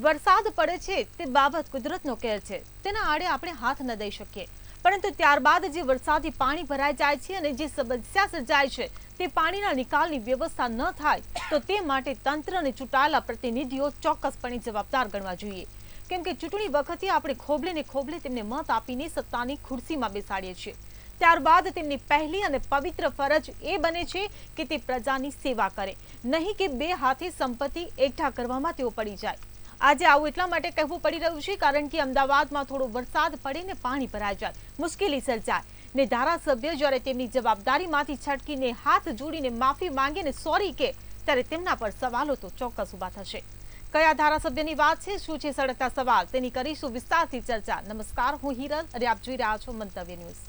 વરસાદ પડે છે તે બાબત કુદરતનો કહેર છે, તેના આડે આપણે હાથ ન દઈ શકીએ, પરંતુ ત્યારબાદ જે વરસાદી પાણી ભરાઈ જાય છે અને જે સમસ્યા સર્જાય છે તે પાણીના નિકાલની વ્યવસ્થા ન થાય તો તે માટે તંત્ર અને ચૂંટાયેલા પ્રતિનિધિઓ ચોક્કસપણે જવાબદાર ગણવા જોઈએ, કેમ કે ચૂંટણી વખતે આપણે ખોબલે ને ખોબલે તેમને મત આપીને સત્તાની ખુરશીમાં બેસાડીએ છીએ, ત્યારબાદ તેમની પહેલી અને પવિત્ર ફરજ એ બને છે કે તે પ્રજાની સેવા કરે, નહીં કે બે હાથે સંપત્તિ એકઠા કરવામાં તેઓ પડી જાય। આજે આવું એટલા માટે કહેવું પડી રહ્યું છે કારણ કે અમદાવાદમાં થોડો વરસાદ પડે ને પાણી ભરાઈ જાય, મુશ્કેલી સર્જાય ને ધારાસભ્ય જ્યારે તેમની જવાબદારીમાંથી છટકીને હાથ જોડીને માફી માંગીને સોરી કે ત્યારે તેમના પર સવાલો તો ચોક્કસ ઉભા થશે। કયા ધારાસભ્યની વાત છે, શું છે સળગતા સવાલ, તેની કરીશું વિસ્તારથી ચર્ચા। નમસ્કાર, હું હિરલ અને આપ જોઈ રહ્યા છો મંતવ્ય ન્યૂઝ।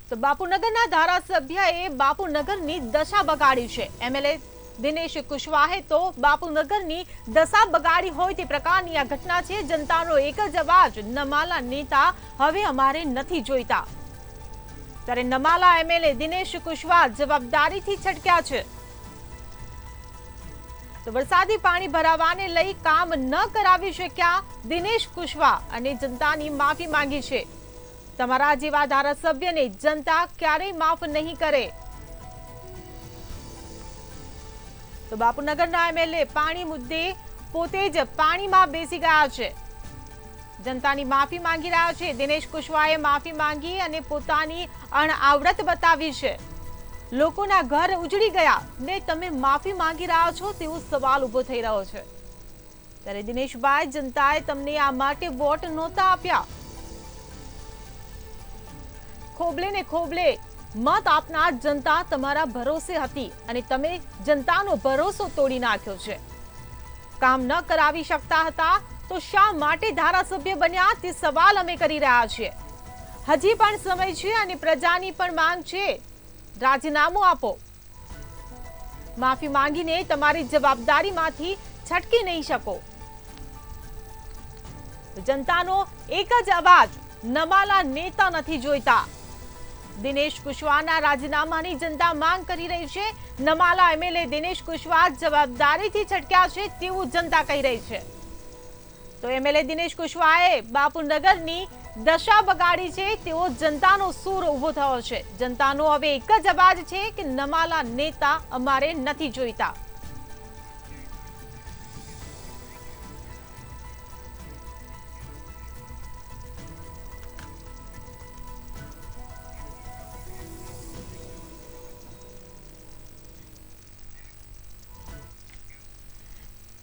તો બાપુનગરના ધારાસભ્યએ બાપુનગરની દશા બગાડી છે। એમએલએ દિનેશ કુશવાહે તો બાપુનગરની દશા બગાડી હોય તે પ્રકારની આ ઘટના છે। જનતાનો એક જ અવાજ, નમાલા નેતા હવે અમારે નથી જોઈતા, ત્યારે નમાલા એમએલએ દિનેશ કુશવાહ જવાબદારીથી છટક્યા છે। તો વરસાદી પાણી ભરાવાને લઈ કામ ન કરાવી શક્યા દિનેશ કુશવાહ અને જનતાની માફી માંગી છે। તમારા જેવા ધારાસભ્યને જનતા ક્યારેય માફ નહીં કરે। તો બાપુનગરના એમએલએ પાણી મુદ્દે પોતે જ પાણીમાં બેસી ગયા છે, જનતાની માફી માંગી રહ્યા છે। દિનેશ કુશવાહે માફી માંગી અને પોતાની અણઆવડત બતાવી છે। લોકોના ઘર ઉજળી ગયા ને તમે માફી માંગી રહ્યા છો તેવો સવાલ ઉભો થઈ રહ્યો છે, ત્યારે દિનેશભાઈ, જનતાએ તમને આ માટે વોટ નહોતા આપ્યા, ખોબલે ને ખોબલે મત આપનાર જનતા તમારા ભરોસે હતી અને તમે જનતાનો ભરોસો તોડી નાખ્યો છે। કામ ન કરાવી શકતા હતા તો શા માટે ધારાસભ્ય બન્યા તે સવાલ અમે કરી રહ્યા છીએ। હજી પણ સમય છે અને પ્રજાની પણ માંગ છે, રાજીનામું આપો, માફી માંગીને તમારી જવાબદારીમાંથી છટકી નહીં શકો। જનતાનો એક જ અવાજ, નમાલા નેતા નથી જોઈતા। દિનેશ કુશવાહના રાજીનામાની જનતા માંગ કરી રહી છે। નમાલા એમએલએ દિનેશ કુશવાહ જવાબદારીથી છટક્યા છે તેવું જનતા કહી રહી છે। તો એમએલએ દિનેશ કુશવાહે બાપુનગરની દશા બગાડી છે તેવો જનતાનો સૂર ઉભો થયો છે। જનતાનો હવે એક જ અવાજ છે કે નમાલા નેતા અમારે નથી જોઈતા।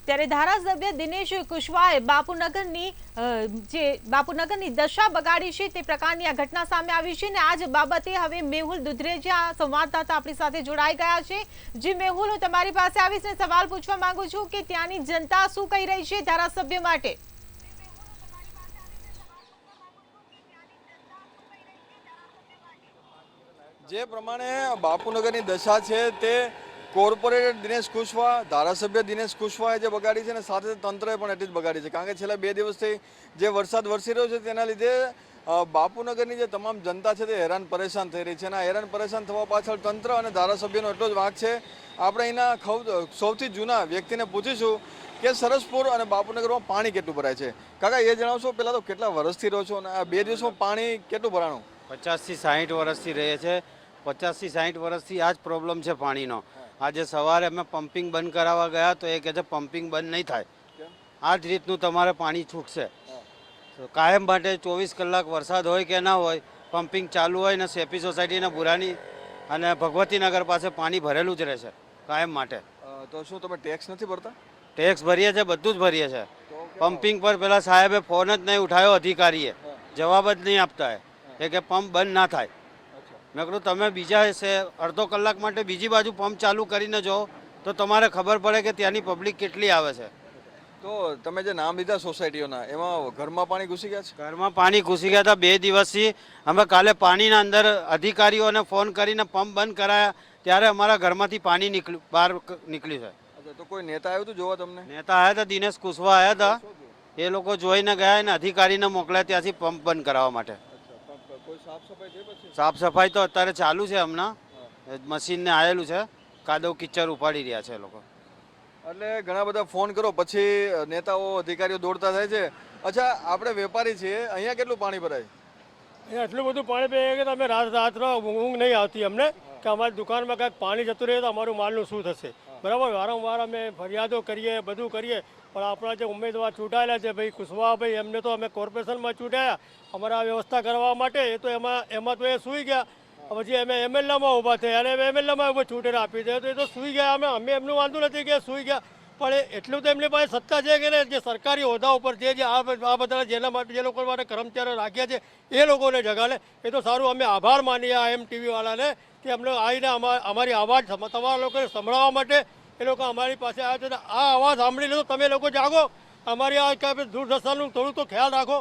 ત્યારે ધારાસભ્ય દિનેશ કુશવાહે બાપુનગરની દશા બગાડી છે તે પ્રકારની આ ઘટના સામે આવી છે અને આ જ બાબતે હવે મેહુલ દુધરેજા સંવાદદાતા આપણી સાથે જોડાઈ ગયા છે। જી મેહુલ, હું તમારી પાસે આવીશ ને સવાલ પૂછવા માંગુ છું કે ત્યાંની જનતા શું કહી રહી છે ધારાસભ્ય માટે? જે પ્રમાણે બાપુનગરની દશા છે તે કોર્પોરેટર દિનેશ કુશવાહ, ધારાસભ્ય દિનેશ કુશવાહે જે બગાડી છે ને સાથે તંત્રએ પણ એટલી જ બગાડી છે, કારણ કે છેલ્લા 2 દિવસથી જે વરસાદ વરસી રહ્યો છે તેના લીધે બાપુનગરની જે તમામ જનતા છે તે હેરાન પરેશાન થઈ રહી છે અને આ હેરાન પરેશાન થવા પાછળ તંત્ર અને ધારાસભ્યનો એટલો જ વાંક છે। આપણે અહીંના સૌથી જૂના વ્યક્તિને પૂછીશું કે સરસપુર અને બાપુનગરમાં પાણી કેટલું ભરાય છે। કાકા, એ જણાવશો પહેલાં તો કેટલા વર્ષથી રહો છો અને આ 2 દિવસમાં પાણી કેટલું ભરાણું? 50 થી 60 વર્ષથી રહે છે। 50 થી 60 વર્ષથી આ જ પ્રોબ્લેમ છે પાણીનો। આજે સવારે અમે પમ્પિંગ બંધ કરાવવા ગયા તો એ કહે છે પમ્પિંગ બંધ નહીં થાય, આ જ રીતનું તમારે પાણી છૂટશે કાયમ માટે। 24 કલાક વરસાદ હોય કે ના હોય, પમ્પિંગ ચાલુ હોય ને સેપી સોસાયટીના બુરાની અને ભગવતીનગર પાસે પાણી ભરેલું જ રહેશે કાયમ માટે। તો શું તમે ટેક્સ નથી ભરતા? ટેક્સ ભરીએ છીએ, બધું જ ભરીએ છીએ। પમ્પિંગ પર પેલા સાહેબે ફોન જ નહીં ઉઠાવ્યો, અધિકારીએ જવાબ જ નહીં આપતા એ કે પંપ બંધ ના થાય। મેં કહ્યું તમે બીજા અડધો કલાક માટે બીજી બાજુ પંપ ચાલુ કરીને જો તો તમારે ખબર પડે કે ત્યાંની પબ્લિક કેટલી આવે છે। તો તમે જે નામ લીધા સોસાયટીઓના, એમાં ઘરમાં પાણી ઘૂસી ગયા છે? ઘરમાં પાણી ઘૂસી ગયા હતા 2 દિવસથી। અમે કાલે પાણીના અંદર અધિકારીઓને ફોન કરીને પંપ બંધ કરાયા ત્યારે અમારા ઘરમાંથી પાણી બહાર નીકળ્યું છે। તો કોઈ નેતા આવ્યું હતું જોવા તમને? નેતા આવ્યા હતા, દિનેશ કુશવા આવ્યા હતા. એ લોકો જોઈને ગયા અને અધિકારીને મોકલ્યા ત્યાંથી પંપ બંધ કરાવવા માટે. કોઈ સાફ સફાઈ થઈ પછી? સાફ સફાઈ તો અત્યારે ચાલુ છે, હમણાં મશીનને આવેલું છે, કાદવ કિચડ ઉપાડી રહ્યા છે એ લોકો. એટલે ઘણા બધા ફોન કરો પછી નેતાઓ અધિકારીઓ દોડતા થાય છે. અચ્છા, આપણે વેપારી છીએ, અહીંયા કેટલું પાણી ભરાય? અહીંયા એટલું બધું પાણી પીએ કે તમે રાત્રે ઊંઘ નહીં આવતી અમને, કે અમારી દુકાનમાં કાંઈક પાણી જતું રહે તો અમારું માલનું શું થશે. બરાબર, વારંવાર અમે ફરિયાદો કરીએ, બધું કરીએ, પણ આપણા જે ઉમેદવાર ચૂંટાયેલા છે ભાઈ કુશવાભાઈ, એમને તો અમે કોર્પોરેશનમાં ચૂંટાયા અમારા વ્યવસ્થા કરવા માટે. એ તો એમાં તો એ સૂઈ ગયા. પછી અમે એમએલએમાં ઊભા થયા અને એમએલએમાં ઊભા ચૂંટણી આપી દે તો એ તો સૂઈ ગયા. અમે એમનું વાંધો નથી કે સૂઈ ગયા, પણ એટલું તો એમની પાસે સત્તા છે કે ને, જે સરકારી હોદ્દા ઉપર જે આ બધા જેના માટે જે લોકો માટે કર્મચારીઓ રાખ્યા છે એ લોકોને જગાડે. એ તો સારું, અમે આભાર માનીએ આ MTV વાળાને કે અમને આવીને અમારી અવાજ તમારા લોકોને સંભળાવવા માટે એ લોકો અમારી પાસે આવ્યા છે. આ અવાજ સાંભળી લો, તમે લોકો જાગો, અમારી આ દુર્દશાનું થોડું તો ખ્યાલ રાખો.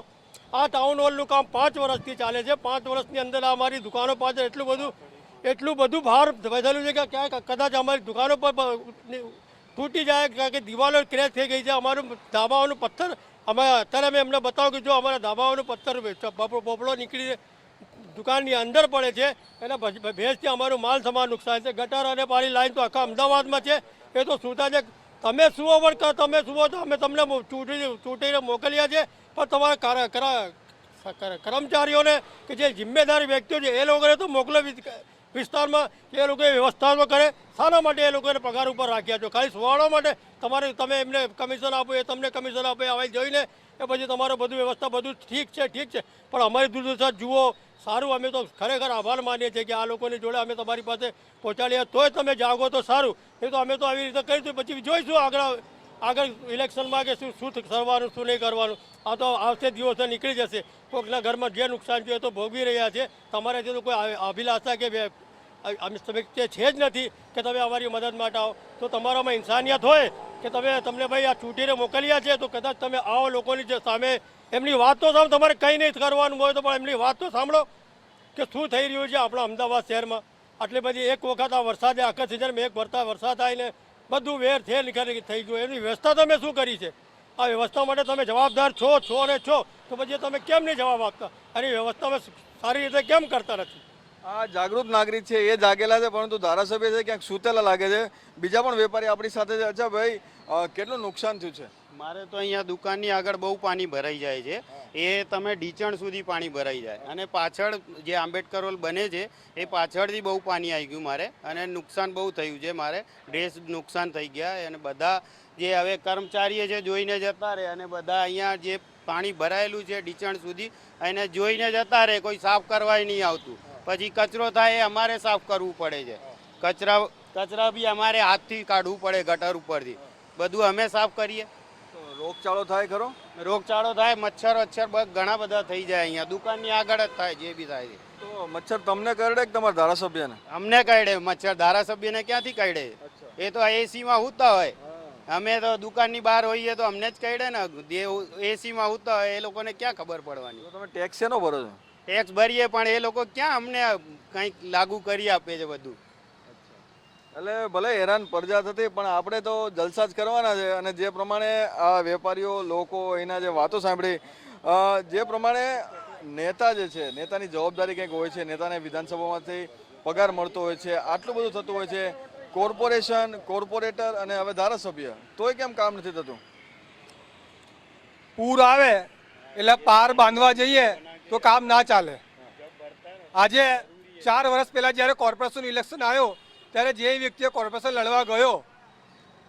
આ ટાઉન હોલનું કામ 5 વર્ષથી ચાલે છે. 5 વર્ષની અંદર અમારી દુકાનો પાછળ એટલું બધું ભાર વધેલું છે કે ક્યાંક કદાચ અમારી દુકાનો પર તૂટી જાય, કારણ કે દિવાલો ક્રેક થઈ ગઈ છે. અમારું ધાબાઓનું પથ્થર અત્યારે અમે એમને બતાવ્યું કે જો અમારા ધાબાઓનું પથ્થર પોપડો નીકળી દુકાનની અંદર પડે છે, એના ભેજથી અમારું માલ સમાન નુકસાન છે. ગટર અને પાણી લાઈન તો આખા અમદાવાદમાં છે. એ તો સૂતા છે. તમે સુવો પણ તમે સુવો તો અમે તમને ચૂંટીને મોકલ્યા છે, પણ તમારા કર્મચારીઓને કે જે જિમ્મેદાર વ્યક્તિઓ છે એ લોકોને તો મોકલો વિસ્તારમાં, એ લોકોએ વ્યવસ્થાઓ કરે. શાના માટે એ લોકોને પગાર ઉપર રાખ્યા છો? ખાલી સુવાડવા માટે? તમે એમને કમિશન આપો, એ તમને કમિશન આપે, હવે જોઈને એ પછી તમારું બધું વ્યવસ્થા બધું ઠીક છે, પણ અમારી દુર્દશા જુઓ. સારું, અમે તો ખરેખર આભાર માનીએ છીએ કે આ લોકોની જોડે અમે તમારી પાસે પહોંચાડીએ, તોય તમે જાગો તો સારું. એ તો અમે તો આવી રીતે કરીશું, પછી જોઈશું આગળ ઇલેક્શનમાં કે શું કરવાનું, શું નહીં કરવાનું. આ તો આવશે દિવસે નીકળી જશે. કોઈકના ઘરમાં જે નુકસાન છે એ તો ભોગવી રહ્યા છે. તમારાથી તો કોઈ અભિલાષા કે છે જ નથી કે તમે અમારી મદદ માટે આવો. તો તમારામાં ઇન્સાનિયત હોય કે તમને ભાઈ આ ચૂંટીને મોકલ્યા છે, તો કદાચ તમે આવો લોકોની જે સામે એમની વાત તો સાંભળો. તમારે કંઈ નહીં કરવાનું હોય તો પણ એમની વાત તો સાંભળો કે શું થઈ રહ્યું છે આપણા અમદાવાદ શહેરમાં. આટલી બધી એક વખત આ વરસાદે આખા સિઝનમાં એક વરસાદ આવીને બધું વેર થઈ ગયું. એની વ્યવસ્થા તમે શું કરી છે? આ વ્યવસ્થા માટે તમે જવાબદાર છો તો પછી તમે કેમ નહીં જવાબ આપતા? અને વ્યવસ્થામાં સારી રીતે કેમ કરતા નથી? આ જાગૃત નાગરિક છે એ જાગેલા છે, પરંતુ ધારાસભ્ય છે ક્યાંક સૂતેલા લાગે છે. બીજા પણ વેપારી આપણી સાથે છે. અચ્છા ભાઈ, કેટલું નુકસાન થયું છે? મારે તો અહીંયા દુકાનની આગળ બહુ પાણી ભરાઈ જાય છે. એ તમે ઢીચણ સુધી પાણી ભરાઈ જાય, અને પાછળ જે આંબેડકર હોલ બને છે એ પાછળથી બહુ પાણી આવી ગયું મારે, અને નુકસાન બહુ થયું છે. મારે ડ્રેસ નુકસાન થઈ ગયા, અને બધા જે હવે કર્મચારીઓ છે જોઈને જતા રહે, અને બધા અહીંયા જે પાણી ભરાયેલું છે ઢીચણ સુધી એને જોઈને જતા રહે, કોઈ સાફ કરવાય નહીં આવતું. પછી કચરો થાય એ અમારે સાફ કરવું પડે છે. કચરા બી અમારે હાથથી કાઢવું પડે ગટર ઉપરથી, બધું અમે સાફ કરીએ. રોગચાળો થાય ખરો? રોગચાળો થાય, મચ્છર ઘણા બધા થઈ જાય. અહીંયા દુકાનની આગળ જ થાય, જે બી થાય છે. તો મચ્છર તમને કરડે કે તમારા ધારાસભ્યને? અમને કરડે મચ્છર, ધારાસભ્યને ક્યાંથી કરડે? એ તો એસીમાં સૂતા હોય, અમે તો દુકાનની બહાર હોઈએ તો અમને જ કરડે ને. એસીમાં સૂતા હોય એ લોકોને ક્યાં ખબર પડવાની? તો તમે ટેક્સ શેનો ભરો છો? ટેક્સ ભરીએ, પણ એ લોકો ક્યાં અમને કંઈક લાગુ કરી આપે છે બધું. એટલે ભલે હેરાન પ્રજા થતી, પણ આપણે તો જલસા જ કરવાના છે. અને જે પ્રમાણે આ વેપારીઓ લોકો એના જે વાતો સાંભળી, જે પ્રમાણે નેતા જે છે, નેતાની જવાબદારી કંઈક હોય છે, નેતાને વિધાનસભામાંથી પગાર મળતો હોય છે, આટલું બધું થતું હોય છે, કોર્પોરેશન, કોર્પોરેટર અને હવે ધારાસભ્ય, તોય કેમ કામ નથી થતું? પૂર આવે એટલે પાર બાંધવા જઈએ તો કામ ના ચાલે. આજે 4 વર્ષ પહેલાં જ્યારે કોર્પોરેશન ઇલેક્શન આવ્યો ત્યારે જે વ્યક્તિએ કોર્પોરેશન લડવા ગયો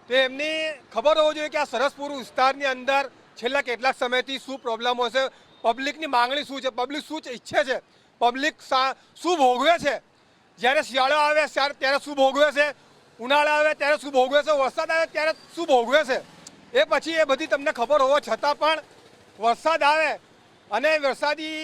તો એમની ખબર હોવી જોઈએ કે આ સરસપુર વિસ્તારની અંદર છેલ્લા કેટલાક સમયથી શું પ્રોબ્લેમો છે, પબ્લિકની માંગણી શું છે, પબ્લિક શું ઈચ્છે છે, પબ્લિક શું ભોગવે છે. જ્યારે શિયાળો આવે ત્યારે શું ભોગવે છે, ઉનાળો આવે ત્યારે શું ભોગવે છે, વરસાદ આવે ત્યારે શું ભોગવે છે. એ પછી એ બધી તમને ખબર હોવા છતાં પણ વરસાદ આવે અને વરસાદી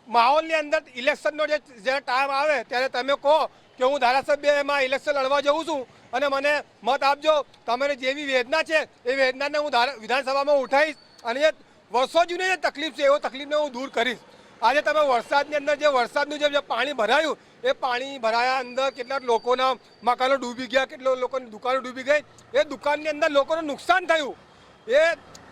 માહોલની અંદર ઇલેક્શનનો જ્યારે ટાઈમ આવે ત્યારે તમે કહો કે હું ધારાસભ્ય એમાં ઇલેક્શન લડવા જઉં છું અને મને મત આપજો, તમારી જેવી વેદના છે એ વેદનાને હું વિધાનસભામાં ઉઠાવીશ અને જે વર્ષો જૂની જે તકલીફ છે એવો તકલીફને હું દૂર કરીશ. આજે તમે વરસાદની અંદર જે વરસાદનું જે પાણી ભરાયું એ પાણી ભરાયા અંદર કેટલાક લોકોના મકાનો ડૂબી ગયા, કેટલાક લોકોની દુકાનો ડૂબી ગઈ. એ દુકાનની અંદર લોકોને નુકસાન થયું. એ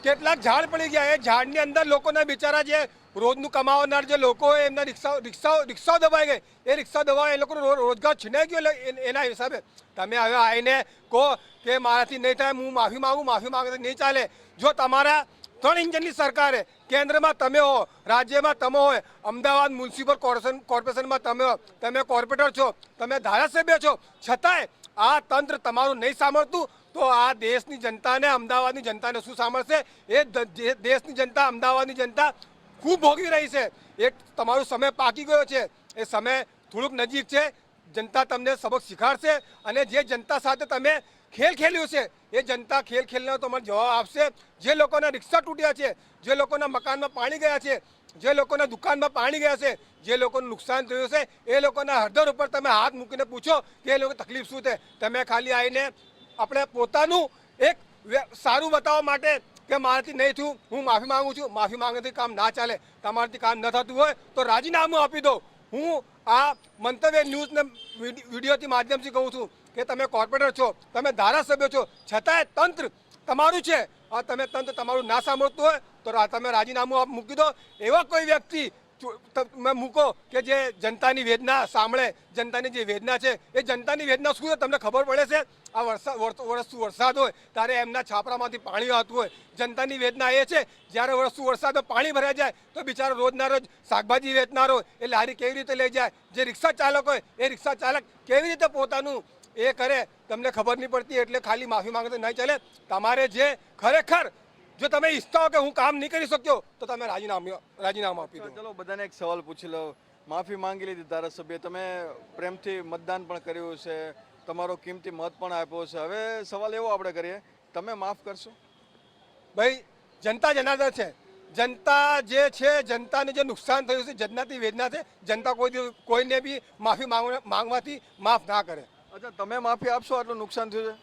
કેટલાક ઝાડ પડી ગયા. એ ઝાડની અંદર લોકોના બિચારા જે રોજનું કમાવનાર જે લોકો હોય એમના રિક્ષાઓ દબાઈ ગઈ. એ રિક્ષા દબાવે એ લોકોનો રોજગાર છીનાઈ ગયો. એટલે એના હિસાબે તમે હવે આવીને કહો કે મારાથી નહીં થાય, હું માફી માંગુ નહીં ચાલે. જો તમારા 3 ઇંચની સરકારે કેન્દ્રમાં તમે હો, રાજ્યમાં તમે હોય, અમદાવાદ મ્યુનિસિપલ કોર્પોરેશનમાં તમે હો, તમે કોર્પોરેટર છો, તમે ધારાસભ્ય છો, છતાંય આ તંત્ર તમારું નહીં સાંભળતું તો આ દેશની જનતાને, અમદાવાદની જનતાને શું સાંભળશે? એ દેશની જનતા, અમદાવાદની જનતા ખૂબ ભોગવી રહી છે. એક તમારો સમય પાકી ગયો છે. એ સમય થોડુંક નજીક છે. જનતા તમને સબક શીખાડશે અને જે જનતા સાથે તમે ખેલ ખેલ્યું છે એ જનતા ખેલ ખેલનો તમારે જવાબ આપશે. જે લોકોના રિક્ષા તૂટ્યા છે, જે લોકોના મકાનમાં પાણી ગયા છે, જે લોકોના દુકાનમાં પાણી ગયા છે, જે લોકોનું નુકસાન થયું છે, એ લોકોના હૃદય ઉપર તમે હાથ મૂકીને પૂછો કે એ લોકો તકલીફ શું છે. તમે ખાલી આવીને આપણે પોતાનું એક સારું બતાવવા માટે કે મારાથી નહીં થયું, હું માફી માંગુ છું, માફી માંગવાથી કામ ના ચાલે. તમારાથી કામ ન થતું હોય તો રાજીનામું આપી દો. હું આ મંતવ્ય ન્યૂઝને વિડીયોથી માધ્યમથી કહું છું કે તમે કોર્પોરેટર છો, તમે ધારાસભ્ય છો, છતાંય તંત્ર તમારું છે. આ તમે તંત્ર તમારું ના સાંભળતું હોય તો તમે રાજીનામું મૂકી દો. એવા કોઈ વ્યક્તિ તમે મૂકો કે જે જનતાની વેદના સાંભળે. જનતાની જે વેદના છે એ જનતાની વેદના શું છે તમને ખબર પડે છે? આ વરસાદ હોય ત્યારે એમના છાપરામાંથી પાણી આવતું હોય. જનતાની વેદના એ છે જ્યારે વરસાદ પાણી ભરાઈ જાય તો બિચારો રોજના રોજ શાકભાજી વેચનારો એ લારી કેવી રીતે લઈ જાય? જે રિક્ષા ચાલક હોય એ રિક્ષા ચાલક કેવી રીતે પોતાનું એ કરે? તમને ખબર નહીં પડતી. એટલે ખાલી માફી માંગતો નહીં ચાલે. તમારે જે ખરેખર જો તમે ઈચ્છતા હો કે હું કામ નહીં કરી શક્યો તો તમે રાજીનામું આપી દો. ચલો બધાને એક સવાલ પૂછી લો. માફી માંગી લીધી ધારાસભ્ય, તમે પ્રેમથી મતદાન પણ કર્યું છે, તમારો કિંમતી મત પણ આપ્યો છે. હવે સવાલ એવો આપણે કરીએ, તમે માફ કરશો? ભાઈ જનતા જનાર્દન છે. જનતા જે છે, જનતાને જે નુકસાન થયું છે, જનતાની વેદના છે, જનતા કોઈને બી માફી માંગવાથી માફ ના કરે. અચ્છા, તમે માફી આપશો આટલું નુકસાન થયું છે?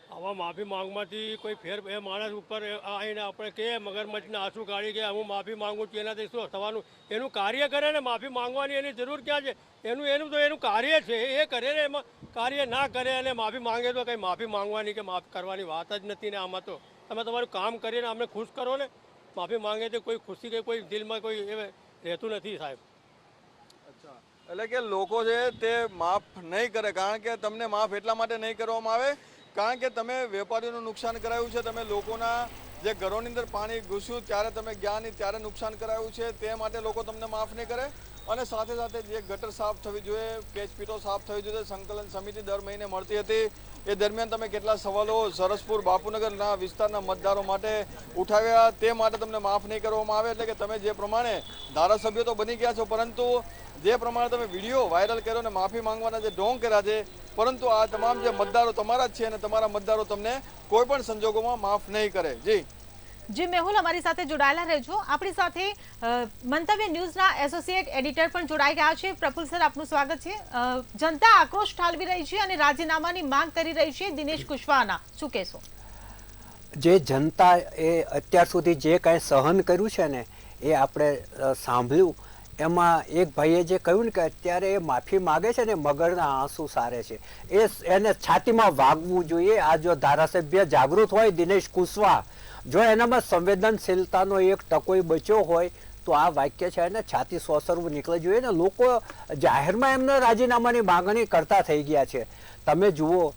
આવા માફી માંગવાથી કોઈ ફેર એ માણસ ઉપર આવીને આપણે કે મગરમચ્છના આંસુ કાઢી ગયા હું માફી માંગુ છું એનાથી શું થવાનું? એનું કાર્ય કરે ને, માફી માંગવાની એની જરૂર ક્યાં છે? એનું કાર્ય છે એ કરે ને. એમાં કાર્ય ના કરે અને માફી માંગે તો કંઈ માફી માંગવાની કે માફ કરવાની વાત જ નથી ને. આમાં તો તમે તમારું કામ કરીને અમને ખુશ કરો ને. માફી માંગે તો કોઈ ખુશી કે કોઈ દિલમાં કોઈ એ રહેતું નથી સાહેબ. અચ્છા, એટલે કે લોકો છે તે માફ નહીં કરે, કારણ કે તમને માફ એટલા માટે નહીં કરવામાં આવે કારણ કે તમે વેપારીઓનું નુકસાન કરાયું છે, તમે લોકોના જે ઘરોની અંદર પાણી ઘૂસ્યું ત્યારે તમે ગયા નહીં, ત્યારે નુકસાન કરાયું છે, તે માટે લોકો તમને માફ નહીં કરે. અને સાથે સાથે જે ગટર સાફ થવી જોઈએ, કેચપીટો સાફ થવી જોઈએ, સંકલન સમિતિ દર મહિને મળતી હતી, એ દરમિયાન તમે કેટલા સવાલો સરસપુર બાપુનગરના વિસ્તારના મતદારો માટે ઉઠાવ્યા, તે માટે તમને માફ નહીં કરવામાં આવે. એટલે કે તમે જે પ્રમાણે ધારાસભ્ય તો બની ગયા છો, પરંતુ જે પ્રમાણે તમે વિડીયો વાયરલ કર્યો અને માફી માંગવાના જે ઢોંગ કર્યા છે, પરંતુ આ તમામ જે મતદારો તમારા જ છે અને તમારા મતદારો તમને કોઈ પણ સંજોગોમાં માફ નહીં કરે. જી મેહુલ, અમારી સાથે જોડાયેલા રહેજો. આપણી સાથે મંતવ્ય ન્યૂઝના એસોસિએટ એડિટર પણ જોડાઈ ગયા છે. પ્રફુલ સર, આપનું સ્વાગત છે. જનતા આક્રોશ ઠાલવી રહી છે અને રાજીનામાની માંગ કરી રહી છે દિનેશ કુશવાહાના. શું કહેશો? જે જનતા એ અત્યાર સુધી જે કાંઈ સહન કર્યું છે ને એ આપણે સાંભળ્યું. એમાં એક ભાઈએ જે કહ્યું ને કે અત્યારે એ માફી માગે છે ને મગરના આંસુ સારે છે, એને છાતીમાં વાગવું જોઈએ. આ જો ધારાસભ્ય જાગૃત હોય દિનેશ કુશવાહ, જો એનામાં સંવેદનશીલતાનો એક ટકોય બચ્યો હોય તો આ વાક્ય છે એને છાતી સોસરવું નીકળે જોઈએ ને. લોકો જાહેરમાં એમને રાજીનામાની માગણી કરતા થઈ ગયા છે. તમે જુઓ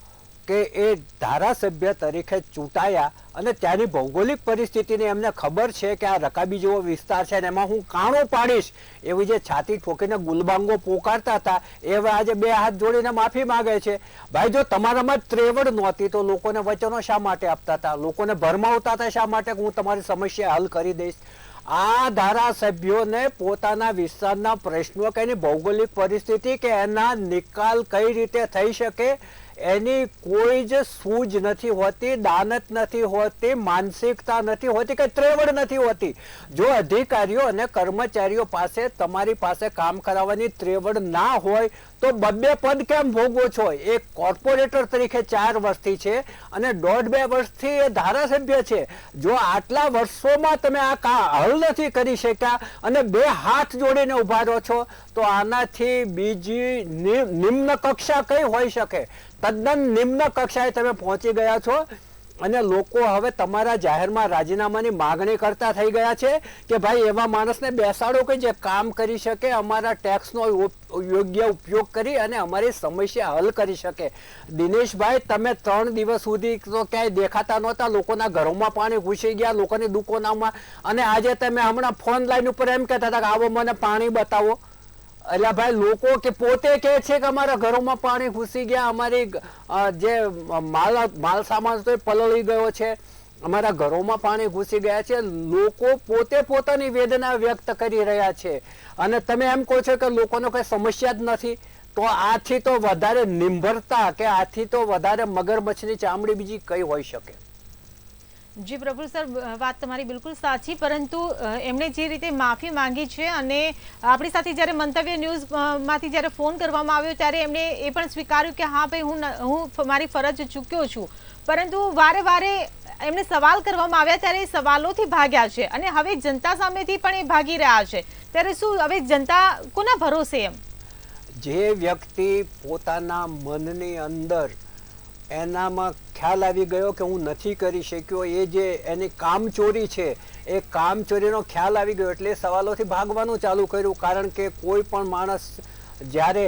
કે એ ધારાસભ્ય તરીકે ચૂંટાયા અને ત્યાંની ભૌગોલિક પરિસ્થિતિને એમને ખબર છે કે આ રકાબી જેવો વિસ્તાર છે ને એમાં હું કાણો પાડીશ, એવી જે છાતી ઠોકીને ગુલબાંગો પોકારતા હતા એ હવે આજે બે હાથ જોડીને માફી માગે છે. ભાઈ, જો તમારામાં જ ત્રેવડ નહોતી તો લોકોને વચનો શા માટે આપતા હતા? લોકોને ભરમાવતા હતા શા માટે હું તમારી સમસ્યા હલ કરી દઈશ? આ ધારાસભ્યોને પોતાના વિસ્તારના પ્રશ્નો કે એની ભૌગોલિક પરિસ્થિતિ કે એના નિકાલ કઈ રીતે થઈ શકે એની કોઈ જ સૂઝ નથી હોતી, દાનત નથી હોતી, માનસિકતા નથી હોતી કે ત્રેવડ નથી હોતી. જો અધિકારીઓ અને કર્મચારીઓ પાસે તમારી પાસે કામ કરાવવાની ત્રેવડ ના હોય તો બબ્બે પદ કેમ ભોગવો છો? એક કોર્પોરેટર તરીકે 4 વર્ષથી છે અને 1.5-2 વર્ષથી એ ધારાસભ્ય છે. જો આટલા વર્ષોમાં તમે આ હલ નથી કરી શક્યા અને 2 હાથ જોડીને ઉભા રહો છો તો આનાથી બીજી નિમ્ન કક્ષા કઈ હોઈ શકે? તદ્દન નિમ્ન કક્ષાએ તમે પહોંચી ગયા છો અને લોકો હવે તમારા જાહેરમાં રાજીનામાની માગણી કરતા થઈ ગયા છે કે ભાઈ એવા માણસને બેસાડો કે જે કામ કરી શકે, અમારા ટેક્સનો યોગ્ય ઉપયોગ કરી અને અમારી સમસ્યા હલ કરી શકે. દિનેશભાઈ, તમે 3 દિવસ સુધી તો ક્યાંય દેખાતા નહોતા, લોકોના ઘરોમાં પાણી ઘૂસી ગયા, લોકોની દુકાનોમાં, અને આજે તમે હમણાં ફોન લાઈન ઉપર એમ કહેતા હતા કે આવો મને પાણી બતાવો. એટલે ભાઈ લોકો કે પોતે કહે છે કે અમારા ઘરોમાં પાણી ઘૂસી ગયા, અમારી જે માલ સામાન તો પલળી ગયો છે, અમારા ઘરોમાં પાણી ઘૂસી ગયા છે. લોકો પોતે પોતાની વેદના વ્યક્ત કરી રહ્યા છે અને તમે એમ કહો છો કે લોકોનો કઈ સમસ્યા જ નથી. તો આથી તો વધારે નિર્ભરતા કે આથી તો વધારે મગરમચ્છની ચામડી બીજી કઈ હોઈ શકે? જી પ્રભુ સર, વાત તમારી બિલકુલ સાચી, પરંતુ એમણે જે રીતે માફી માંગી છે અને આપણી સાથે જ્યારે મંતવ્ય ન્યૂઝમાંથી જ્યારે ફોન કરવામાં આવ્યો ત્યારે એમણે એ પણ સ્વીકાર્યું કે હા ભાઈ હું મારી ફરજ ચૂક્યો છું, પરંતુ વારે વારે એમને સવાલ કરવામાં આવ્યા ત્યારે એ સવાલોથી ભાગ્યા છે અને હવે જનતા સામેથી પણ એ ભાગી રહ્યા છે. ત્યારે શું હવે જનતા કોના ભરોસે? એમ જે વ્યક્તિ પોતાના મનની અંદર એનામાં ખ્યાલ આવી ગયો કે હું નથી કરી શક્યો, એ જે એની કામચોરી છે એ કામચોરીનો ખ્યાલ આવી ગયો એટલે સવાલોથી ભાગવાનું ચાલુ કર્યું. કારણ કે કોઈ પણ માણસ જ્યારે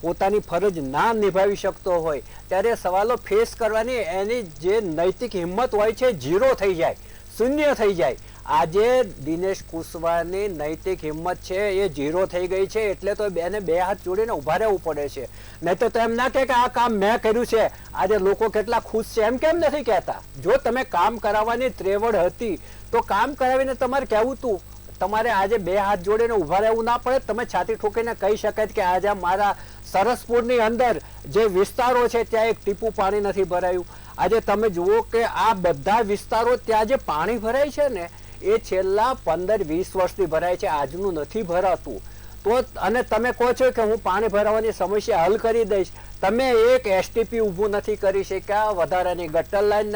પોતાની ફરજ ના નિભાવી શકતો હોય ત્યારે સવાલો ફેસ કરવાની એની જે નૈતિક હિંમત હોય છે ઝીરો થઈ જાય, શૂન્ય થઈ જાય. આજે દિનેશ કુશવાહાની નૈતિક હિંમત છે એ ઝીરો થઈ ગઈ છે એટલે તો બેને 2 હાથ જોડીને ઉભા રહેવું પડે છે. નહીં તો એમ ના કહે કે આ કામ મેં કર્યું છે. આજે લોકો કેટલા ખુશ છે એમ કેમ નથી કહેતા? જો તમે કામ કરાવવાની ત્રેવડ હતી તો કામ કરાવીને તમારે કહેવું તું, તમારે આજે 2 હાથ જોડીને ઉભા રહેવું ના પડે. તમે છાતી ઠોકીને કહી શકાય કે આજે મારા સરસપુરની અંદર જે વિસ્તારો છે ત્યાં એક ટીપું પાણી નથી ભરાયું. આજે તમે જુઓ કે આ બધા વિસ્તારો ત્યાં જે પાણી ભરાય છે ને એ છેલ્લા 15-20 વર્ષથી ભરાય છે, આજનું નથી ભરાતું. તો અને તમે કહો છો કે હું પાણી ભરાવાની સમસ્યા હલ કરી દઈશ. તમે એક એસટીપી ઊભું નથી કરી શક્યા, વધારાની ગટર લાઈન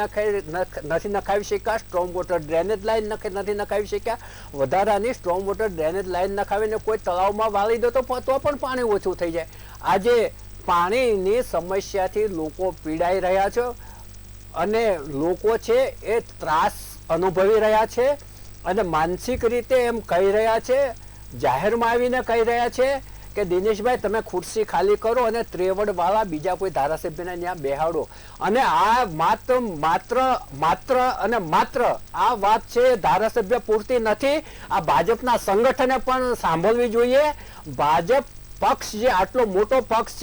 નથી નખાવી શક્યા, સ્ટ્રોમ વોટર ડ્રેનેજ લાઈન નથી નખાવી શક્યા. વધારાની સ્ટ્રોમ વોટર ડ્રેનેજ લાઈન નખાવીને કોઈ તળાવમાં વાળી દો તો પણ પાણી ઓછું થઈ જાય. આજે પાણીની સમસ્યાથી લોકો પીડાઈ રહ્યા છે અને લોકો છે એ ત્રાસ અનુભવી રહ્યા છે અને માનસિક રીતે એમ કહી રહ્યા છે, જાહેરમાં આવીને કહી રહ્યા છે કે દિનેશભાઈ તમે ખુરશી ખાલી કરો અને ત્રેવડવાળા બીજા કોઈ ધારાસભ્યને ત્યાં બેહાડો. અને આ માત્ર આ વાત છે ધારાસભ્ય પૂરતી નથી, આ ભાજપના સંગઠને પણ સાંભળવી જોઈએ. ભાજપ પક્ષ જે આટલો મોટો પક્ષ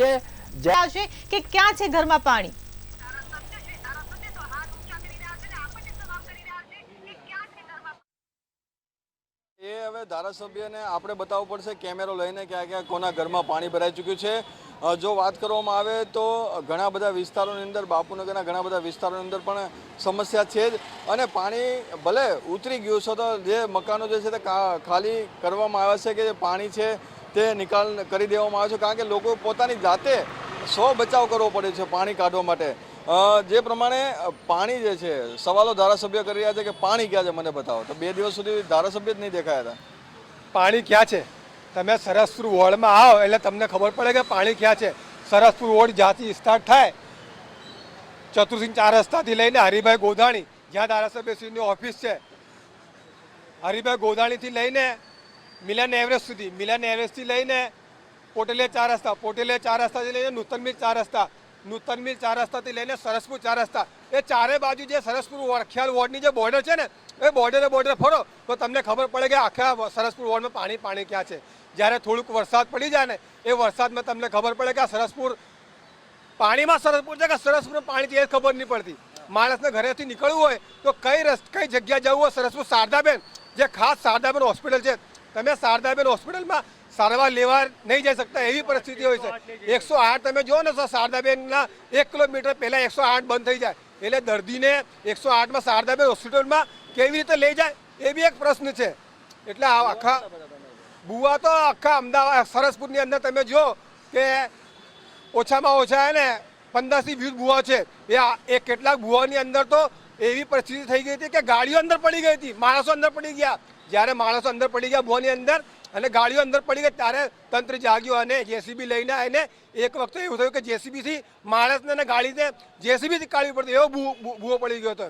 છે કે ક્યાં છે ઘરમાં પાણી? એ હવે ધારાસભ્યને આપણે બતાવવું પડશે કેમેરો લઈને ક્યાં ક્યાં કોના ઘરમાં પાણી ભરાઈ ચૂક્યું છે. જો વાત કરવામાં આવે તો ઘણા બધા વિસ્તારોની અંદર, બાપુનગરના ઘણા બધા વિસ્તારોની અંદર પણ સમસ્યા છે જ. અને પાણી ભલે ઉતરી ગયું છે તો જે મકાનો જે છે તે ખાલી કરવામાં આવ્યા છે કે જે પાણી છે તે નિકાલ કરી દેવામાં આવ્યો છે. કારણ કે લોકો પોતાની જાતે બચાવ કરવો પડે છે પાણી કાઢવા માટે. જે પ્રમાણે પાણી જે છે, સવાલો ધારાસભ્ય કરી રહ્યા છે કે પાણી ક્યાં છે મને બતાવો, તો 2 દિવસ સુધી ધારાસભ્ય જ નહીં દેખાયા હતા. પાણી ક્યાં છે? તમે સરસપુર વોર્ડમાં આવો એટલે તમને ખબર પડે કે પાણી ક્યાં છે. સરસપુર વોર્ડ જ્યાંથી સ્ટાર્ટ થાય ચતુર્સિંહ 4 રસ્તાથી લઈને હરિભાઈ ગોધાણી જ્યાં ધારાસભ્યશ્રીની ઓફિસ છે, હરિભાઈ ગોધાણીથી લઈને મિલન એવરેસ્ટ સુધી, મિલન એવરેસ્ટથી લઈને પોટેલે 4 રસ્તા, પોટેલે 4 રસ્તાથી લઈને નૂતન મિલ 4 રસ્તા, નૂતન મિલ 4 રસ્તાથી લઈને સરસપુર 4 રસ્તા, એ ચારે બાજુ જે સરસપુર રખિયાલ વોર્ડની જે બોર્ડર છે ને એ બોર્ડરે ફરો તો તમને ખબર પડે કે આખા સરસપુર વોર્ડમાં પાણી ક્યાં છે. જ્યારે થોડુંક વરસાદ પડી જાય ને એ વરસાદમાં તમને ખબર પડે કે આ સરસપુર પાણીમાં સરસપુર છે કે સરસપુર પાણી છે એ ખબર નહીં પડતી. માણસને ઘરેથી નીકળવું હોય તો કઈ જગ્યા જવું હોય, સરસપુર શારદાબેન જે ખાસ શારદાબેન હોસ્પિટલ છે, તમે શારદાબેન હોસ્પિટલમાં સારવાર લેવા નહીં જઈ શકતા એવી પરિસ્થિતિ હોય છે. 108 તમે જો ને શારદાબેનના 1 કિલોમીટર પહેલાં 108 બંધ થઈ જાય એટલે દર્દીને 108માં શારદાબેન હોસ્પિટલમાં કેવી રીતે લઈ જાય એ બી એક પ્રશ્ન છે. એટલે આ આખા બુવા તો આખા અમદાવાદ સરસપુરની અંદર તમે જો કે ઓછામાં ઓછા ને 15 થી 20 બુવા છે. એ કેટલાક બુવાની અંદર તો એવી પરિસ્થિતિ થઈ ગઈ હતી કે ગાડીઓ અંદર પડી ગઈ હતી, માણસો અંદર પડી ગયા. જ્યારે માણસો અંદર પડી ગયા બુવાની અંદર અને ગાડીઓ અંદર પડી ગઈ ત્યારે તંત્ર જાગ્યો અને જેસીબી લઈને આવીને એક વખતે એવું થયું કે જેસીબીથી માણસને અને ગાડીને જેસીબીથી કાઢવી પડતી એવો બુવો પડી ગયો હતો.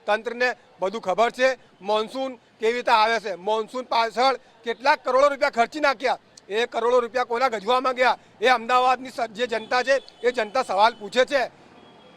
તંત્રને બધું ખબર છે મોન્સૂન કેવી રીતે આવે છે. મોન્સૂન પાછળ કેટલાક કરોડો રૂપિયા ખર્ચી નાખ્યા. એ કરોડો રૂપિયા કોના ગજવામાં ગયા એ અમદાવાદની જે જનતા છે એ જનતા સવાલ પૂછે છે.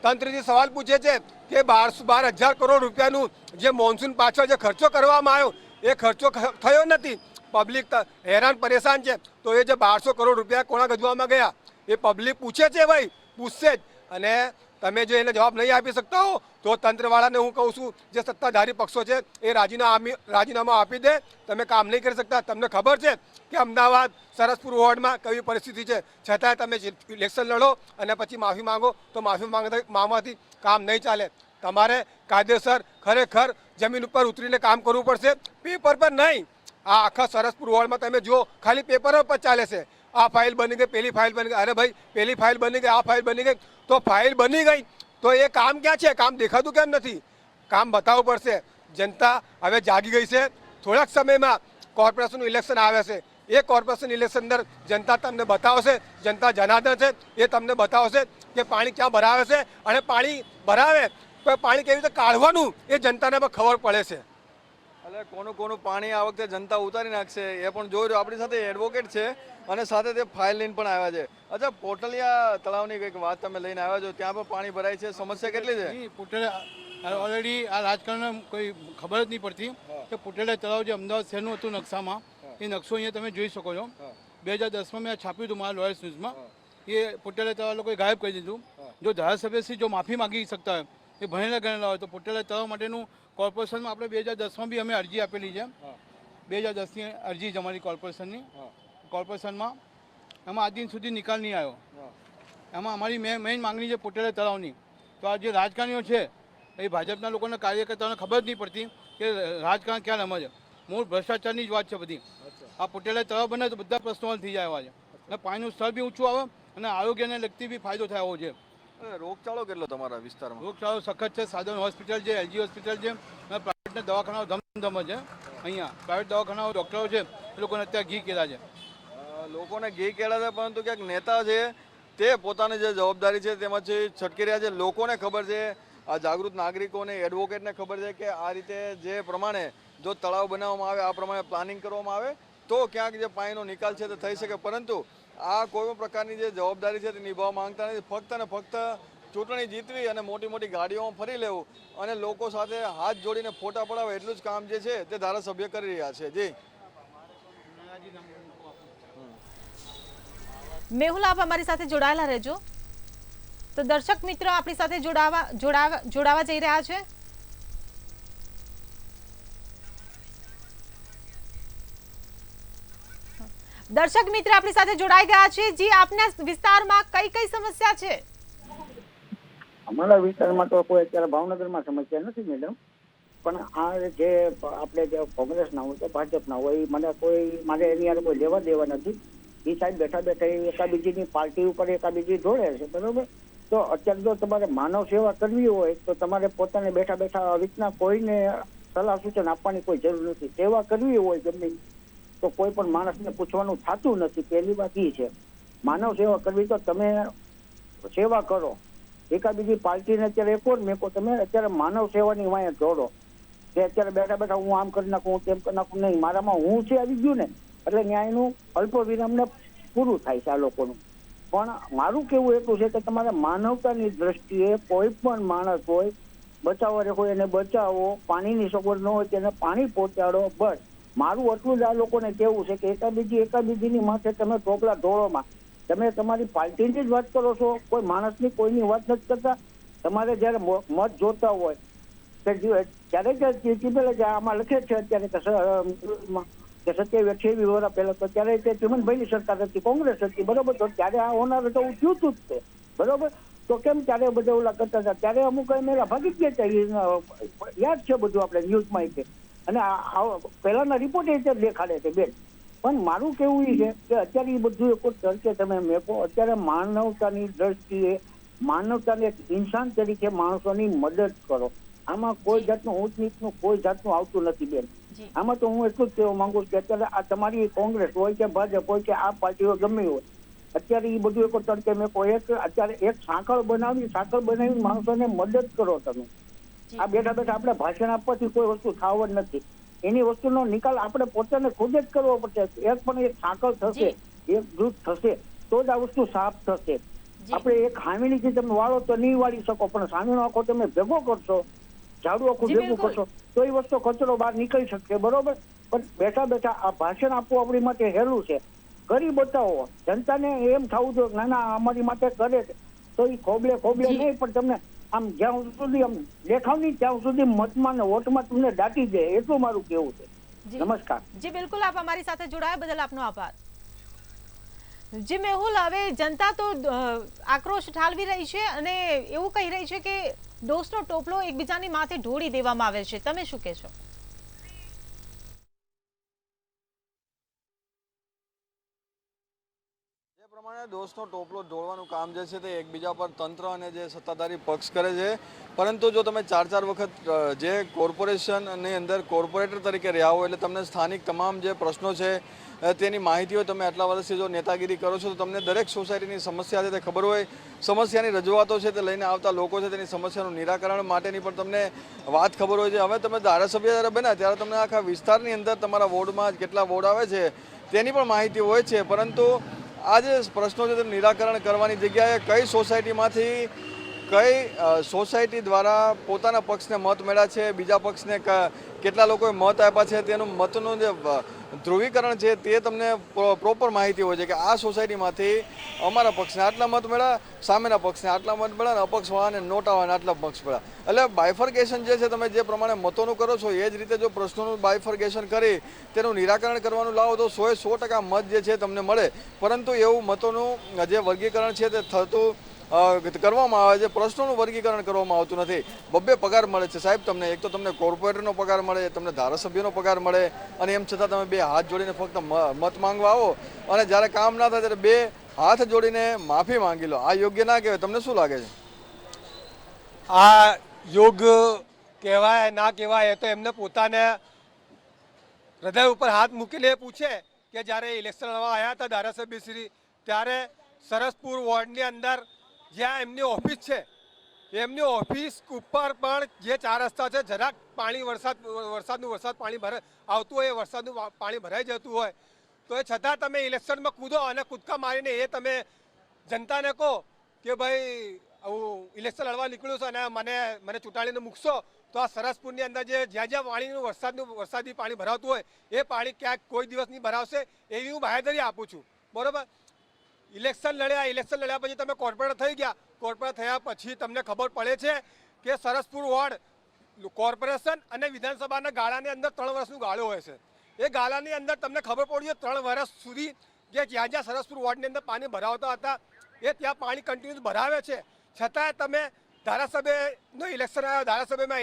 તંત્રથી સવાલ પૂછે છે કે 12,000 કરોડ રૂપિયાનું જે મોન્સૂન પાછળ જે ખર્ચો કરવામાં આવ્યો એ ખર્ચો થયો નથી. પબ્લિક હેરાન પરેશાન છે. તો એ જે 1200 કરોડ રૂપિયા કોના ગજવામાં ગયા એ પબ્લિક પૂછે છે, ભાઈ પૂછશે જ. અને તમે જો એને જવાબ નહીં આપી શકતા હો તો તંત્રવાળાને હું કહું છું જે સત્તાધારી પક્ષો છે એ રાજીનામું આપી દે. તમે કામ નહીં કરી શકતા. તમને ખબર છે કે અમદાવાદ સરસપુર વોર્ડમાં કેવી પરિસ્થિતિ છે, છતાંય તમે ઇલેક્શન લડો અને પછી માફી માંગો તો માફી માંગવાથી કામ નહીં ચાલે. તમારે કાયદેસર ખરેખર જમીન ઉપર ઉતરીને કામ કરવું પડશે, પેપર પર નહીં. આ આખા સરસપુર વોર્ડમાં તમે જુઓ ખાલી પેપર પર ચાલે છે. આ ફાઇલ બની ગઈ, પેલી ફાઇલ બની ગઈ. અરે ભાઈ પેલી ફાઇલ બની ગઈ, આ ફાઇલ બની ગઈ તો ફાઇલ બની ગઈ તો એ કામ ક્યાં છે? કામ દેખાતું કેમ નથી? કામ બતાવવું પડશે. જનતા હવે જાગી ગઈ છે. થોડાક સમયમાં કોર્પોરેશનનું ઇલેક્શન આવે છે. એ કોર્પોરેશન ઇલેક્શન અંદર જનતા તમને બતાવશે, જનતા જનાર્દન છે એ તમને બતાવશે કે પાણી ક્યાં ભરાવે છે અને પાણી ભરાવે તો પાણી કેવી રીતે કાઢવાનું એ જનતાને પણ ખબર પડે છે. એટલે કોનું પાણી આ વખતે જનતા ઉતારી નાખશે એ પણ જોઈ રહ્યો. આપણી સાથે એડવોકેટ છે અને સાથે તે ફાઇલ લઈને પણ આવ્યા છે. અચ્છા, પોટલિયા તળાવની કંઈક વાત તમે લઈને આવ્યા છો, ત્યાં પણ પાણી ભરાય છે, સમસ્યા કેટલી છે? પોટેલિયા ઓલરેડી આ રાજકારણને કોઈ ખબર જ નહીં પડતી કે પોટેલિયા તળાવ જે અમદાવાદ શહેરનું હતું નકશામાં એ નકશો અહીંયા તમે જોઈ શકો છો. 2010માં મેં છાપ્યું હતું મારા લોયર્સ ન્યૂઝમાં. એ પોટેલિયા તળાવ લોકોએ ગાયબ કરી દીધું. જો ધારાસભ્યશ્રી જો માફી માગી શકતા હોય એ ભણેલા ગણેલા હોય તો પોટેલિયા તળાવ માટેનું કોર્પોરેશનમાં આપણે 2010માં બી અમે અરજી આપેલી છે. 2010ની અરજી જ અમારી કોર્પોરેશનમાં એમાં આજ દિન સુધી નિકાલ નહીં આવ્યો. એમાં અમારી મેઇન માંગણી છે પોટેલિયા તળાવની. તો આ જે રાજકારણીઓ છે એ ભાજપના લોકોના કાર્યકર્તાઓને ખબર જ નહીં પડતી કે રાજકારણ ક્યાં રમે છે. મૂળ ભ્રષ્ટાચારની જ વાત છે બધી. આ પોટેલિયા તળાવ બને તો બધા પ્રશ્નો હલ થઈ જાય એવા છે અને પાણીનું સ્તર બી ઊંચું આવે અને આરોગ્યને લગતી બી ફાયદો થાય એવો છે. રોગચાળો કેટલો તમારા વિસ્તારમાં? રોગચાળો સખત છે. સાધન હોસ્પિટલ છે, એલજી હોસ્પિટલ છે, પ્રાઇવેટના દવાખાનાઓ ધમધમ છે. અહીંયા પ્રાઇવેટ દવાખાનાઓ ડૉક્ટરો છે એ લોકોને અત્યારે ઘી કેળા છે. લોકોને ઘી કેળા છે, પરંતુ ક્યાંક નેતા છે તે પોતાની જે જવાબદારી છે તેમાંથી છટકી રહ્યા છે. લોકોને ખબર છે, આ જાગૃત નાગરિકોને, એડવોકેટને ખબર છે કે આ રીતે જે પ્રમાણે જો તળાવ બનાવવામાં આવે, આ પ્રમાણે પ્લાનિંગ કરવામાં આવે તો ક્યાંક જે પાણીનો નિકાલ છે તે થઈ શકે. પરંતુ આ કોઈ પણ પ્રકારની જે જવાબદારી છે તે નિભાવવા માંગતા નથી. ફક્ત ને ફક્ત ચૂંટણી જીતવી અને મોટી મોટી ગાડીઓમાં ફરી લેવું અને લોકો સાથે હાથ જોડીને ફોટા પડાવે એટલું જ કામ જે છે તે ધારાસભ્ય કરી રહ્યા છે. જી મેહુલ, આપ અમારી સાથે જોડાયેલા રહેજો. તો દર્શક મિત્રો આપણી સાથે જોડાવા જઈ રહ્યા છે. દર્શક મિત્ર આપણી સાથે જોડાઈ ગયા છે. જી, આપના વિસ્તારમાં કઈ કઈ સમસ્યા છે? અમારા વિસ્તારમાં તો કોઈ અત્યારે ભાવનગરમાં સમસ્યા નથી મેડમ, પણ આ જે આપણે જે કોંગ્રેસના હોય કે ભાજપના હોય મને મારે એની યાર કોઈ લેવા દેવા નથી. એ સાઈડ બેઠા બેઠા એકાબીજીની પાર્ટી ઉપર એકાબીજી જોડે છે, બરોબર. તો અત્યારે જો તમારે માનવ સેવા કરવી હોય તો તમારે પોતાને બેઠા બેઠા આવી રીતના કોઈને સલાહ સૂચન આપવાની કોઈ જરૂર નથી. સેવા કરવી હોય ગમે તો કોઈ પણ માણસને પૂછવાનું થતું નથી. પહેલી વાત એ છે. માનવ સેવા કરવી તો તમે સેવા કરો. એકાબીજી પાર્ટીને અત્યારે એકોર મેકો, તમે અત્યારે માનવ સેવાની વાંહે જોડો કે અત્યારે બેઠા બેઠા હું આમ કરી નાખું, તેમ કરી નાખું. નહીં, મારામાં હું છે આવી ગયું ને એટલે ન્યાયનું અલ્પ વિરામને પૂરું થાય છે આ લોકોનું. પણ મારું કેવું એટલું છે કે તમારે માનવતાની દ્રષ્ટિએ કોઈ પણ માણસ હોય બચાવવા હોય એને બચાવો, પાણીની સગવડ ન હોય તેને પાણી પહોંચાડો. બસ મારું એટલું જ આ લોકોને કેવું છે કે એકાબીજીની માથે તમે ટોપલા ઢોળોમાં તમે તમારી પાર્ટીની જ વાત કરો છો, કોઈ માણસની કોઈની વાત નથી કરતા. તમારે જયારે મત જોતા હોય ત્યારે ચીપેલે આમાં લખે છે અત્યારે કે કે 27-28 વર્ષ પહેલા તો ત્યારે તે ચીમનભાઈની સરકાર હતી, કોંગ્રેસ હતી, બરોબર. તો ત્યારે આ હોનાર તો થયું હતું જ તે, બરોબર. તો કેમ ત્યારે બધા ઓલા કરતા હતા? ત્યારે અમુક મેળા ભાગી જ ગયા હતા, યાદ છે બધું આપણે ન્યૂઝમાં છે. અને પહેલાના રિપોર્ટ એ દેખાડે છે બેન. પણ મારું કેવું એ છે કે અત્યારે એ બધું એક તરીકે તમે મેકો, અત્યારે માનવતાની દ્રષ્ટિએ માનવતાને એક ઇન્સાન તરીકે માણસોની મદદ કરો. આમાં કોઈ જાતનું ઊંચ નીચનું કોઈ જાતનું આવતું નથી બેન. આમાં તો હું એટલું જ કહેવા માંગુ છું કે અત્યારે આ તમારી કોંગ્રેસ હોય કે ભાજપ હોય કે આ પાર્ટીઓ ગમે હોય, અત્યારે એ બધું એક તડકે મેં કોઈ અત્યારે એક સાંકળ બનાવીને માણસોને મદદ કરો તમે. આ બેઠા બેઠા આપણે ભાષણ આપવાથી કોઈ વસ્તુ થવા જ નથી. એની વસ્તુનો નિકાલ આપણે પોતાને ખુદ જ કરવો પડશે. એક પણ એક સાંકળ થશે, એક જૂથ થશે તો જ આ વસ્તુ સાફ થશે. આપણે એક ખામીથી તમે વાળો તો નહીં વાળી શકો, પણ સામેનો આખો તમે ભેગો કરશો, ઝાડુ આખું ભેગું કરશો તો એ વસ્તુ કચરો બહાર નીકળી શકશે, બરોબર. પણ બેઠા બેઠા આ ભાષણ આપવું આપણી માટે હેલું છે. કરી બતાવો, જનતાને એમ થવું જોઈએ ના ના અમારી માટે કરે છે તો એ ખોબલે નહીં, પણ તમને આમ જ્યાં સુધી આમ દેખાવ નહીં ત્યાં સુધી મતમાં ને વોટમાં તમને દાટી દે, એટલું મારું કેવું છે. નમસ્કાર. જી બિલકુલ, આપ અમારી સાથે જોડાયા બદલ આપનો આભાર. જી મેહુલ, હવે જનતા તો આક્રોશ ઠાલવી રહી છે અને એવું કહી રહી છે કે દોષનો ટોપલો એકબીજાની માથે ઢોળી દેવામાં આવે છે. તમે શું કહેશો? પ્રમાણે દોષનો ટોપલો ઢોળવાનું કામ જે છે તે એકબીજા પર તંત્ર અને જે સત્તાધારી પક્ષ કરે છે. પરંતુ જો તમે 4-4 વખત જે કોર્પોરેશનની અંદર કોર્પોરેટર તરીકે રહ્યા હો, એટલે તમને સ્થાનિક તમામ જે પ્રશ્નો છે તેની માહિતી હોય, તમે આટલા વર્ષથી જો નેતાગીરી કરો છો તો તમને દરેક સોસાયટીની સમસ્યા છે તે ખબર હોય, સમસ્યાની રજૂઆતો છે તે લઈને આવતા લોકો છે તેની સમસ્યાનું નિરાકરણ માટેની પણ તમને વાત ખબર હોય છે. હવે તમે ધારાસભ્ય જ્યારે બન્યા ત્યારે તમને આખા વિસ્તારની અંદર તમારા વોર્ડમાં કેટલા વોર્ડ આવે છે તેની પણ માહિતી હોય છે. પરંતુ આ જે પ્રશ્નો છે તેનું નિરાકરણ કરવાની જગ્યાએ કઈ સોસાયટીમાંથી કઈ સોસાયટી દ્વારા પોતાના પક્ષને મત મળ્યા છે, બીજા પક્ષને કેટલા લોકોએ મત આપ્યા છે તેનું મતનું જે ધ્રુવીકરણ છે તે તમને પ્રોપર માહિતી હોય છે કે આ સોસાયટીમાંથી અમારા પક્ષને આટલા મત મળ્યા, સામેના પક્ષને આટલા મત મળ્યા, અને અપક્ષવાળાને નોટાવાળાને આટલા મત મળ્યા. એટલે બાયફર્ગેશન જે છે તમે જે પ્રમાણે મતોનું કરો છો એ જ રીતે જો પ્રશ્નોનું બાયફર્ગેશન કરી તેનું નિરાકરણ કરવાનું લાવો તો 100% મત જે છે તમને મળે. પરંતુ એવું મતોનું જે વર્ગીકરણ છે તે થતું કરવામાં આવે છે, પ્રશ્નોનું વર્ગીકરણ કરવામાં આવતું નથી. 2 પગાર મળે છે સાહેબ તમને. એક તો તમને કોર્પોરેટરનો પગાર મળે, તમને ધારાસભ્યનો પગાર મળે, અને એમ છતાં તમે 2 હાથ જોડીને ફક્ત મત માંગવા આવો અને જ્યારે કામ ના થાય ત્યારે 2 હાથ જોડીને માફી માંગી લો. આ યોગ્ય ના કહેવાય. તમને શું લાગે છે? આ યોગ કહેવાય ના કહેવાય એ તો એમને પોતાને હૃદય ઉપર હાથ મૂકીને પૂછે કે જ્યારે ઇલેક્શન લડવા આવ્યા હતા ધારાસભ્યશ્રી, ત્યારે સરસપુર વોર્ડની અંદર જ્યાં એમની ઓફિસ છે એમની ઓફિસ ઉપર પણ જે 4 રસ્તા છે, જરાક પાણી વરસાદ પાણી આવતું હોય, વરસાદનું પાણી ભરાઈ જતું હોય તો એ છતાં તમે ઇલેક્શનમાં કૂદો અને કૂદકા મારીને એ તમે જનતાને કહો કે ભાઈ હું ઇલેક્શન લડવા નીકળ્યું છું અને મને ચૂંટાડીને મૂકશો, તો આ સરસપુરની અંદર જ્યાં પાણીનું વરસાદી પાણી ભરાતું હોય એ પાણી ક્યાંક કોઈ દિવસ નહીં ભરાવશે એવી હું બાહેધરી આપું છું, બરોબર. ઇલેક્શન લડ્યા પછી તમે કોર્પોરેટર થઈ ગયા. કોર્પોરેટર થયા પછી તમને ખબર પડે છે કે સરસપુર વોર્ડ કોર્પોરેશન અને વિધાનસભાના ગાળાની અંદર 3 વર્ષનું ગાળો હોય છે. એ ગાળાની અંદર તમને ખબર પડી 3 વર્ષ સુધી જ્યાં સરસપુર વોર્ડની અંદર પાણી ભરાવતા હતા એ ત્યાં પાણી કન્ટિન્યુઅસ ભરાવે છે. છતાંય તમે ધારાસભ્યનું ઇલેક્શન આવ્યા, ધારાસભ્યમાં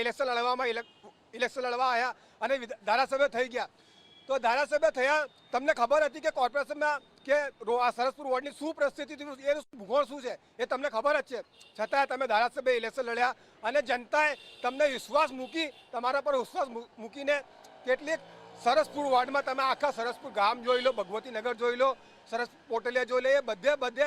ઇલેક્શન લડવા આવ્યા અને ધારાસભ્ય થઈ ગયા. તો ધારાસભ્ય થયા, તમને ખબર હતી કે કોર્પોરેશનમાં કે આ સરસપુર વોર્ડની શું પરિસ્થિતિ હતી, એનું ભૂગોળ શું છે એ તમને ખબર જ છે. છતાંય તમે ધારાસભ્ય ઇલેક્શન લડ્યા અને જનતાએ તમને વિશ્વાસ મૂકી, તમારા પર વિશ્વાસ મૂકીને કેટલીક સરસપુર વોર્ડમાં તમે આખા સરસપુર ગામ જોઈ લો, ભગવતીનગર જોઈ લો, સરસ પોટલિયા જોઈ લો, એ બધે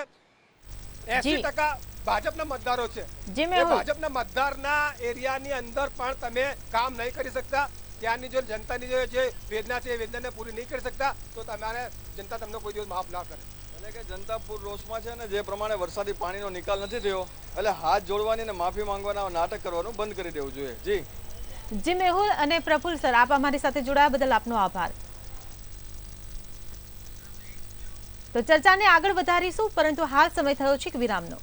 80% ભાજપના મતદારો છે. એ ભાજપના મતદારના એરિયાની અંદર પણ તમે કામ નહીં કરી શકતા. ત્યાંની જો જનતાની જે વેદના છે એ વેદનાને પૂરી નહીં કરી શકતા તો તમારે જનતા તમને કોઈ દિવસ માફ ના કરે. એટલે કે જનતા પૂર રોષમાં છે ને જે પ્રમાણે વરસાદી પાણીનો નિકાલ નથી થયો એટલે હાથ જોડવાની અને માફી માંગવાના નાટક કરવાનું બંધ કરી દેવું જોઈએ. જી મેહુલ અને પ્રફુલ્લ સર, આપ અમારી સાથે જોડાયા બદલ આપનો આભાર. તો ચર્ચાને આગળ વધારીશું, પરંતુ હાલ સમય થયો છે વિરામનો.